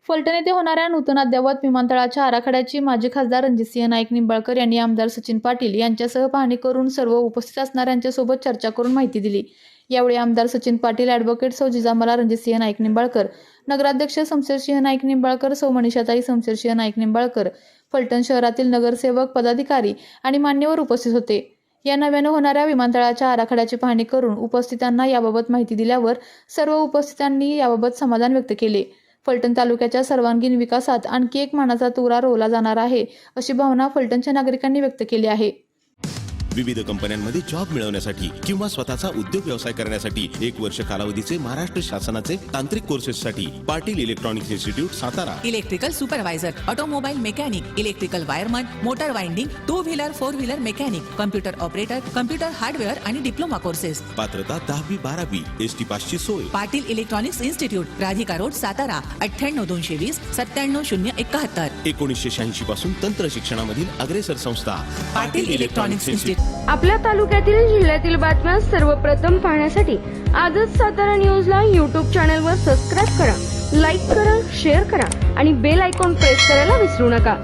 फलटण येथे होणाऱ्या नूतन अद्ययावत विमानतळाच्या आराखड्याची माजी खासदार रणजितसिंह नाईक निंबाळकर यांनी आमदार सचिन पाटील यांच्यासह पाहणी करून सर्व उपस्थित असणाऱ्यांच्यासोबत चर्चा करून माहिती दिली। यावेळी आमदार सचिन पाटील, ॲडव्होकेट सौ जिजामाला रणजितसिंह नाईक निंबाळकर, नगराध्यक्ष शमशेरसिंह नाईक निंबाळकर, सौ मनीषाताई शमशेरसिंह नाईक निंबाळकर, फलटण शहरातील नगरसेवक, पदाधिकारी आणि मान्यवर उपस्थित होते। या नव्यानं होणाऱ्या विमानतळाच्या आराखड्याची पाहणी करून उपस्थितांना याबाबत माहिती दिल्यावर सर्व उपस्थितांनी याबाबत समाधान व्यक्त केले। फलटण तालुक्याच्या सर्वांगीण विकासात आणखी एक मानाचा तुरा रोवला जाणार आहे, अशी भावना फलटणच्या नागरिकांनी व्यक्त केली आहे। विविध कंपन्यांमध्ये जॉब मिळवण्यासाठी किंवा स्वतःचा उद्योग व्यवसाय करण्यासाठी 1 वर्ष कालावधीचे महाराष्ट्र शासनाचे तांत्रिक कोर्सेससाठी Patil electronics institute Satara. Electrical supervisor, automobile mechanic, electrical wireman, motor winding, 2 wheeler 4 wheeler mechanic, computer operator, computer hardware आणि डिप्लोमा कोर्सेस। पात्रता 10वी 12वी, एसटी पासची सोय। Patil electronics institute, Radhika road, Satara 98 220 97 071। 1986 पासून तंत्र शिक्षणामधील अग्रेसर संस्था पाटील इलेक्ट्रॉनिक्स इन्स्टिट्यूट। आपल्या तालुक्यातील जिल्ह्यातील बातम्या सर्वप्रथम पाहण्यासाठी आजच सातारा न्यूजला YouTube चॅनलवर सबस्क्राईब करा, लाईक करा, शेअर करा आणि बेल आयकॉन प्रेस करायला विसरू नका।